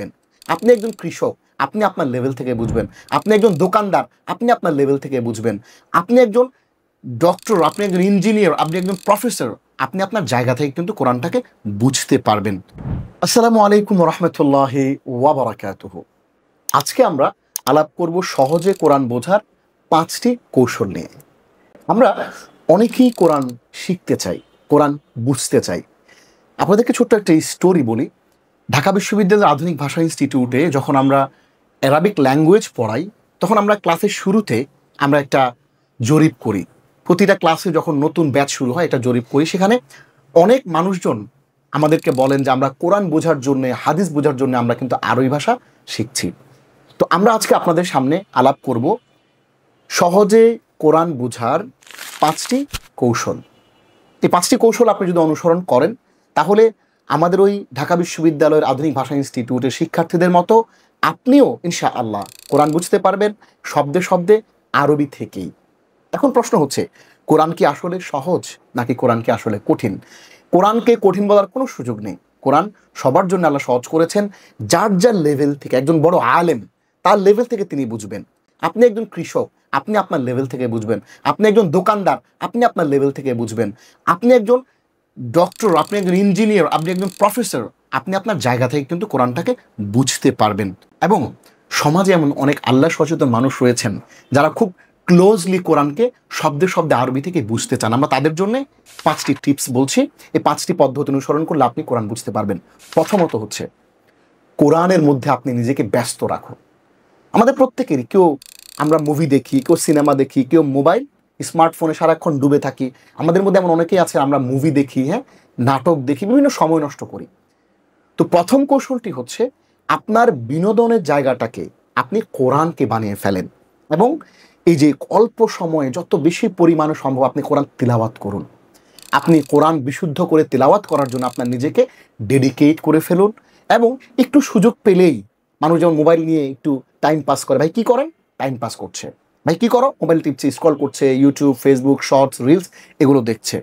বুঝবেন। আপনি একজন কৃষক, আপনি আপনার লেভেল থেকে বুঝবেন। আপনি একজন দোকানদার, আপনি আপনার লেভেল থেকে বুঝবেন। আপনি একজন ডক্টর, আপনি একজন ইঞ্জিনিয়ার, আপনি একজন প্রফেসর, আপনি আপনার জায়গা থেকে কিন্তু কোরআনটাকে বুঝতে পারবেন। আসসালামু আলাইকুম রহমতুল্লাহি ওয়া বারাকাতুহু। আজকে আমরা আলাপ করব সহজে কোরআন বোঝার 5টি কৌশল নিয়ে। আমরা অনেকেই কোরআন শিখতে চাই, কোরআন বুঝতে চাই। আপনাদেরকে ছোট্ট একটা স্টোরি বলি। ঢাকা বিশ্ববিদ্যালয়ের আধুনিক ভাষা ইনস্টিটিউটে যখন আমরা অ্যারাবিক ল্যাঙ্গুয়েজ পড়াই, তখন আমরা ক্লাসের শুরুতে আমরা একটা জরিপ করি। প্রতিটা ক্লাসে যখন নতুন ব্যাচ শুরু হয়, এটা জরিপ করি। সেখানে অনেক মানুষজন আমাদেরকে বলেন যে আমরা কোরআন বোঝার জন্য, হাদিস বোঝার জন্য আমরা কিন্তু আরবি ভাষা শিখছি। তো আমরা আজকে আপনাদের সামনে আলাপ করব সহজে কোরআন বোঝার 5টি কৌশল। এই 5টি কৌশল আপনি যদি অনুসরণ করেন, তাহলে আমাদের ওই ঢাকা বিশ্ববিদ্যালয়ের আধুনিক ভাষা ইনস্টিটিউটের শিক্ষার্থীদের মতো আপনিও ইনশাআল্লাহ কোরআন বুঝতে পারবেন শব্দে শব্দে, আরবি থেকেই। এখন প্রশ্ন হচ্ছে, কোরআন কি আসলে সহজ নাকি কোরআন কি আসলে কঠিন? কোরআনকে কঠিন বলার কোনো সুযোগ নেই। কোরআন সবার জন্য আল্লাহ সহজ করেছেন। যার যার লেভেল থেকে, একজন বড় আলেম তার লেভেল থেকে তিনি বুঝবেন। আপনি একজন কৃষক, আপনি আপনার লেভেল থেকে বুঝবেন। আপনি একজন দোকানদার, আপনি আপনার লেভেল থেকে বুঝবেন। আপনি একজন ডক্টর, আপনি একজন ইঞ্জিনিয়ার, আপনি একজন প্রফেসর, আপনি আপনার জায়গা থেকে কিন্তু কোরআনটাকে বুঝতে পারবেন। এবং সমাজে এমন অনেক আল্লাহ সচেতন মানুষ রয়েছেন যারা খুব ক্লোজলি কোরআনকে শব্দে শব্দে আরবি থেকে বুঝতে চান। আমরা তাদের জন্য 5টি টিপস বলছি। এই 5টি পদ্ধতি অনুসরণ করলে আপনি কোরআন বুঝতে পারবেন। প্রথমত হচ্ছে, কোরআনের মধ্যে আপনি নিজেকে ব্যস্ত রাখুন। আমাদের প্রত্যেকেরই, কেউ আমরা মুভি দেখি, কেউ সিনেমা দেখি, কেউ মোবাইল স্মার্টফোনে সারাক্ষণ ডুবে থাকি। আমাদের মধ্যে এমন অনেকেই আছে আমরা মুভি দেখি, নাটক দেখি, বিভিন্ন সময় নষ্ট করি। তো প্রথম কৌশলটি হচ্ছে, আপনার বিনোদনের জায়গাটাকে আপনি কোরআনকে বানিয়ে ফেলেন এবং এই যে অল্প সময়ে যত বেশি পরিমাণে সম্ভব আপনি কোরআন তিলাওয়াত করুন। আপনি কোরআন বিশুদ্ধ করে তিলাওয়াত করার জন্য আপনার নিজেকে ডেডিকেট করে ফেলুন। এবং একটু সুযোগ পেলেই, মানুষ যেমন মোবাইল নিয়ে একটু টাইম পাস করে, ভাই কি করেন? টাইম পাস করছে। ভাই কি করো? মোবাইল টিপছে, স্ক্রল করছে, ইউটিউব, ফেসবুক, শর্টস, রিলস এগুলো দেখছে।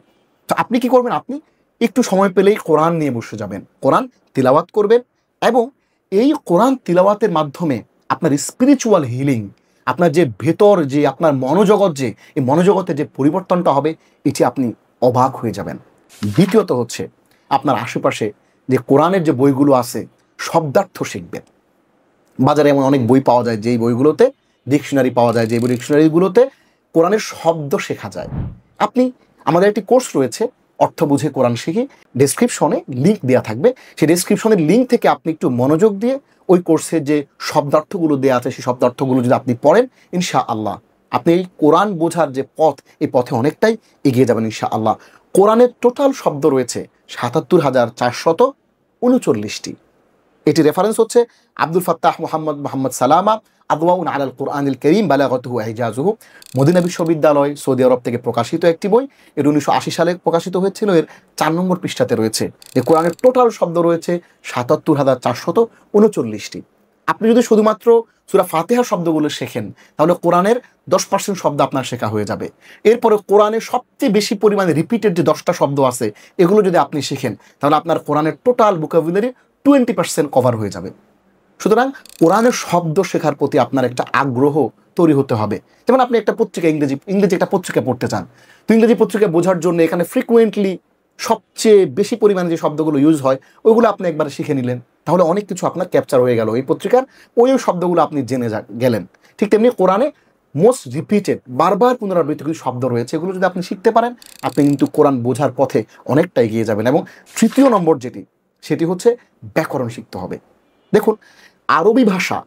তো আপনি কি করবেন? আপনি একটু সময় পেলেই কোরআন নিয়ে বসে যাবেন, কোরআন তিলাওয়াত করবেন। এবং এই কোরআন তিলাওয়াতের মাধ্যমে আপনার স্পিরিচুয়াল হিলিং, আপনার যে ভেতর, যে আপনার মনোজগৎ, যে এই মনোজগতের যে পরিবর্তনটা হবে, এটি আপনি অবাক হয়ে যাবেন। দ্বিতীয়ত হচ্ছে, আপনার আশেপাশে যে কোরআনের যে বইগুলো আছে শব্দার্থ শিখবেন। বাজারে এমন অনেক বই পাওয়া যায় যেই বইগুলোতে ডিকশনারি পাওয়া যায়, যে ডিকশনারিগুলোতে কোরআনের শব্দ শেখা যায়। আপনি, আমাদের একটি কোর্স রয়েছে অর্থ বুঝে কোরআন শিখি, ডেসক্রিপশনে লিঙ্ক দেওয়া থাকবে। সেই ডেসক্রিপশনের লিঙ্ক থেকে আপনি একটু মনোযোগ দিয়ে ওই কোর্সের যে শব্দার্থগুলো দেওয়া আছে সেই শব্দার্থগুলো যদি আপনি পড়েন, ইনশাআল্লাহ আপনি এই কোরআন বোঝার যে পথ, এই পথে অনেকটাই এগিয়ে যাবেন ইনশাআল্লাহ। কোরআনের টোটাল শব্দ রয়েছে ৭৭,৪39টি। এটি রেফারেন্স হচ্ছে আব্দুল ফাত্তাহ মোহাম্মদ সালামা, আদওয়াউন আলাল কুরআনিল কারীম বালাগাতুহু ওয়া ইজাজুহু, মদিনা বিশ্ববিদ্যালয়, সৌদি আরব থেকে প্রকাশিত একটি বই। এর 1980 সালে প্রকাশিত হয়েছিল। এর 4 নম্বর পৃষ্ঠাতে রয়েছে যে কোরআনের টোটাল শব্দ রয়েছে ৭৭,৪39টি। আপনি যদি শুধুমাত্র সূরা ফাতিহার শব্দগুলো শেখেন, তাহলে কোরআনের 10% শব্দ আপনার শেখা হয়ে যাবে। এরপরে কোরআনের সবচেয়ে বেশি পরিমাণে রিপিটেড যে 10টা শব্দ আছে, এগুলো যদি আপনি শেখেন, তাহলে আপনার কোরআনের টোটাল ভোকাবুলারি 20% কভার হয়ে যাবে। সুতরাং কোরআনের শব্দ শেখার প্রতি আপনার একটা আগ্রহ তৈরি হতে হবে। যেমন আপনি একটা পত্রিকা, ইংরেজি একটা পত্রিকা পড়তে চান, তো ইংরেজি পত্রিকা বোঝার জন্য এখানে ফ্রিকুয়েন্টলি সবচেয়ে বেশি পরিমাণে যে শব্দগুলো ইউজ হয় ওইগুলো আপনি একবার শিখে নিলেন, তাহলে অনেক কিছু আপনার ক্যাপচার হয়ে গেল। এই পত্রিকার ওই শব্দগুলো আপনি জেনে গেলেন। ঠিক তেমনি কোরআনে মোস্ট রিপিটেড, বারবার পুনরাবৃত্ত কিছু শব্দ রয়েছে, এগুলো যদি আপনি শিখতে পারেন, আপনি কিন্তু কোরআন বোঝার পথে অনেকটা এগিয়ে যাবেন। এবং তৃতীয় নম্বর সেটি হচ্ছে ব্যাকরণ শিখতে হবে। দেখুন, আরবি ভাষা,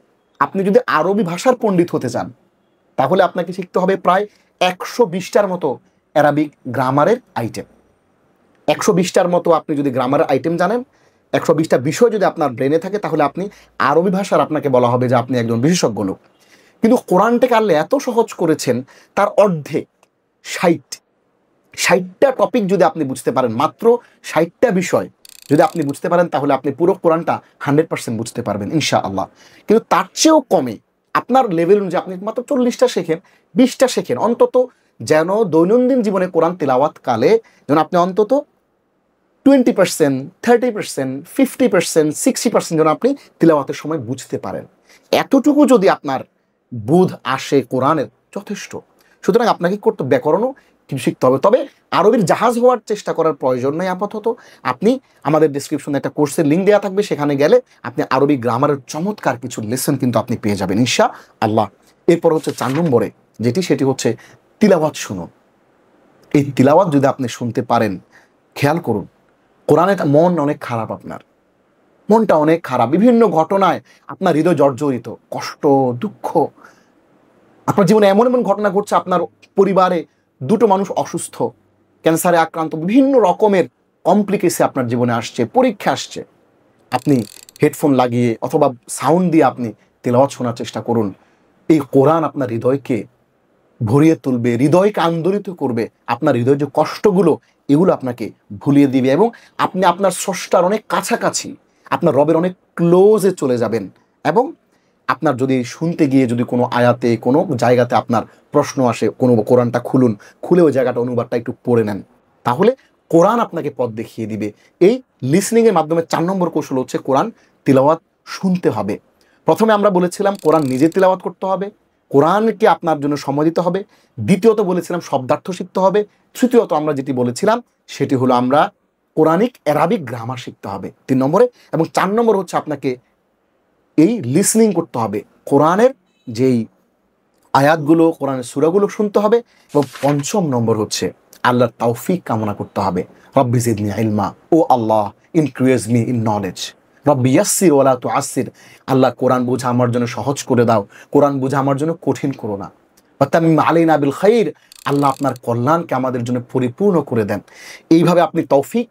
আপনি যদি আরবি ভাষার পণ্ডিত হতে চান, তাহলে আপনাকে শিখতে হবে প্রায় 120টার মতো অ্যারাবিক গ্রামারের আইটেম। 120টার মতো আপনি যদি গ্রামারের আইটেম জানেন, 120টা বিষয় যদি আপনার ব্রেনে থাকে, তাহলে আপনি আরবি ভাষার, আপনাকে বলা হবে যে আপনি একজন বিশেষজ্ঞ লোক। কিন্তু কোরআনটাকে আল্লাহ এত সহজ করেছেন, তার অর্ধেক 60টা টপিক যদি আপনি বুঝতে পারেন, মাত্র 60টা বিষয় যদি আপনি বুঝতে পারেন, তাহলে আপনি পুরো কোরআনটা 100% বুঝতে পারবেন ইনশাআল্লাহ। কিন্তু তার চেয়েও কমে আপনার লেভেল অনুযায়ী আপনি মাত্র 40টা শেখেন, 20টা শেখেন, অন্তত যেন দৈনন্দিন জীবনে কোরআন তিলাওয়াত কালে যেন আপনি অন্তত 20%, 30%, 50%, 60% যেন আপনি তিলাওয়াতের সময় বুঝতে পারেন। এতটুকু যদি আপনার বোধ আসে কোরআনের, যথেষ্ট। সুতরাং আপনাকে কি করতে, ব্যাকরণও কিছু শিখতে হবে। তবে আরবির জাহাজ হওয়ার চেষ্টা করার প্রয়োজন নেই আপাতত। আপনি আমাদের ডিসক্রিপশনে একটা কোর্সের লিঙ্ক দেওয়া থাকবে, সেখানে গেলে আপনি আরবি গ্রামারের চমৎকার কিছু লেসন কিন্তু আপনি পেয়ে যাবেন ইনশাআল্লাহ। এরপর হচ্ছে 4 নম্বরে সেটি হচ্ছে তিলাওয়াত শুনুন। এই তিলাওয়াত যদি আপনি শুনতে পারেন, খেয়াল করুন, কোরআনে মন অনেক খারাপ, আপনার মনটা অনেক খারাপ, বিভিন্ন ঘটনায় আপনার হৃদয় জর্জরিত, কষ্ট, দুঃখ, আপনার জীবনে এমন এমন ঘটনা ঘটছে, আপনার পরিবারে 2টো মানুষ অসুস্থ, ক্যান্সারে আক্রান্ত, বিভিন্ন রকমের কমপ্লিকেশন আপনার জীবনে আসছে, পরীক্ষা আসছে। আপনি হেডফোন লাগিয়ে অথবা সাউন্ড দিয়ে আপনি তেলাওয়াত শোনার চেষ্টা করুন। এই কোরআন আপনার হৃদয়কে ভরিয়ে তুলবে, হৃদয়কে আন্দোলিত করবে, আপনার হৃদয়ের যে কষ্টগুলো এগুলো আপনাকে ভুলিয়ে দিবে, এবং আপনি আপনার স্রষ্টার অনেক কাছাকাছি, আপনার রবের অনেক ক্লোজে চলে যাবেন। এবং আপনার যদি শুনতে গিয়ে যদি কোনো আয়াতে, কোনো জায়গাতে আপনার প্রশ্ন আসে, কোনো কোরআনটা খুলুন, খুলে ওই জায়গাটা অনুবাদটা একটু পড়ে নেন, তাহলে কোরআন আপনাকে পথ দেখিয়ে দিবে। এই লিসনিংয়ের মাধ্যমে 4 নম্বর কৌশল হচ্ছে কোরআন তিলাওয়াত শুনতে হবে। প্রথমে আমরা বলেছিলাম কোরআন নিজে তিলাওয়াত করতে হবে, কোরআনকে আপনার জন্য সময় দিতে হবে। দ্বিতীয়ত বলেছিলাম শব্দার্থ শিখতে হবে। তৃতীয়ত আমরা যেটি বলেছিলাম সেটি হলো আমরা কোরআনিক অ্যারাবিক গ্রামার শিখতে হবে 3 নম্বরে। এবং 4 নম্বর হচ্ছে আপনাকে এই লিসনিং করতে হবে, কোরআনের যেই আয়াতগুলো, কোরআনের সূরাগুলো শুনতে হবে। এবং 5ম নম্বর হচ্ছে আল্লাহর তৌফিক কামনা করতে হবে। রব্বি জিদনি ইলমা, ও আল্লাহ ইনক্রিজ মি ইন নলেজ, রব্বি ইয়াসসির ওয়ালা তুআসসির, আল্লাহ কোরআন বোঝা আমার জন্য সহজ করে দাও, কোরআন বোঝা আমার জন্য কঠিন করো না। ওয়াতামিম আলাইনা বিল খাইর, আল্লাহ আপনার কল্যাণকে আমাদের জন্য পরিপূর্ণ করে দেন। এইভাবে আপনি তৌফিক,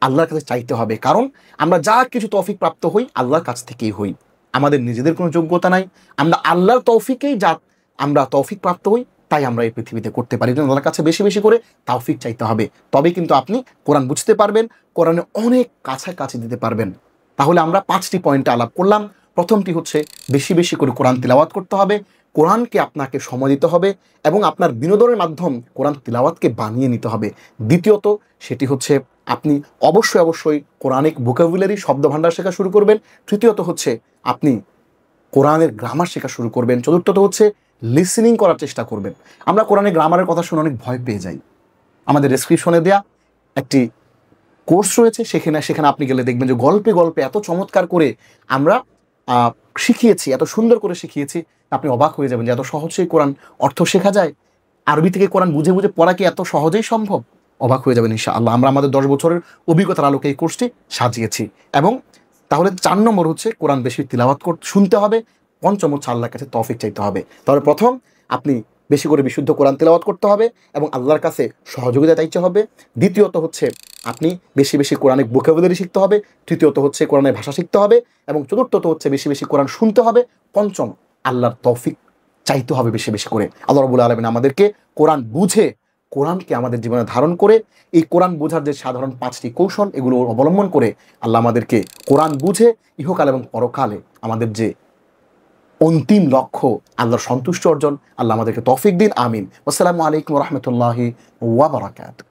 আল্লাহর কাছে চাইতে হবে। কারণ আমরা যা কিছু তৌফিক প্রাপ্ত হই আল্লাহর কাছ থেকেই হই, আমাদের নিজেদের কোনো যোগ্যতা নাই, আমরা আল্লাহর তৌফিকেই যা আমরা তৌফিক প্রাপ্ত হই, তাই আমরা এই পৃথিবীতে করতে পারি। আল্লাহর কাছে বেশি বেশি করে তৌফিক চাইতে হবে, তবে কিন্তু আপনি কোরআন বুঝতে পারবেন, কোরআনে অনেক কাছাকাছি দিতে পারবেন। তাহলে আমরা 5টি পয়েন্টে আলাপ করলাম। প্রথমটি হচ্ছে বেশি বেশি করে কোরআন তিলাওয়াত করতে হবে, কোরআনকে আপনাকে সময় দিতে হবে, এবং আপনার বিনোদনের মাধ্যম কোরআন তিলাওয়াতকে বানিয়ে নিতে হবে। দ্বিতীয়ত সেটি হচ্ছে আপনি অবশ্যই অবশ্যই কোরআনিক ভোকাবুলারি, শব্দভাণ্ডার শেখা শুরু করবেন। তৃতীয়ত হচ্ছে আপনি কোরআনের গ্রামার শেখা শুরু করবেন। চতুর্থত হচ্ছে লিসেনিং করার চেষ্টা করবেন। আমরা কোরআনের গ্রামারের কথা শুনে অনেক ভয় পেয়ে যাই। আমাদের ডেসক্রিপশনে দেয়া একটি কোর্স রয়েছে, সেখানে আপনি গেলে দেখবেন যে গল্পে গল্পে এত চমৎকার করে আমরা শিখিয়েছি, এত সুন্দর করে শিখিয়েছি, আপনি অবাক হয়ে যাবেন যে এত সহজেই কোরআন অর্থ শেখা যায়। আরবি থেকে কোরআন বুঝে বুঝে পড়া কি এত সহজেই সম্ভব? অবাক হয়ে যাবেন ইনশাআল্লাহ। আমরা আমাদের 10 বছরের অভিজ্ঞতার আলোকে এই কোর্সটি সাজিয়েছি। এবং তাহলে 4 নম্বর হচ্ছে কোরআন বেশি তিলাওয়াত শুনতে হবে। 5ম হচ্ছে আল্লাহর কাছে তৌফিক চাইতে হবে। তাহলে প্রথম আপনি বেশি করে বিশুদ্ধ কোরআন তিলাওয়াত করতে হবে এবং আল্লাহর কাছে সহযোগিতা চাইতে হবে। দ্বিতীয়ত হচ্ছে আপনি বেশি বেশি কোরআনিক ভোকাবুলারি শিখতে হবে। তৃতীয়ত হচ্ছে কোরআনের ভাষা শিখতে হবে। এবং চতুর্থত হচ্ছে বেশি বেশি কোরআন শুনতে হবে। 5ম আল্লাহর তৌফিক চাইতে হবে বেশি বেশি করে। আল্লাহ রাব্বুল আলামিন আমাদেরকে কোরআন বুঝে, কোরআনকে আমাদের জীবনে ধারণ করে, এই কোরআন বোঝার যে সাধারণ 5টি কৌশল এগুলো অবলম্বন করে আল্লাহ আমাদেরকে কোরআন বুঝে ইহকাল এবং পরকালে আমাদের যে অন্তিম লক্ষ্য আল্লাহর সন্তুষ্ট অর্জন, আল্লাহ আমাদেরকে তৌফিক দিন। আমিন। আসসালামু আলাইকুম ওয়া রাহমাতুল্লাহি ওয়া বারাকাতুহু।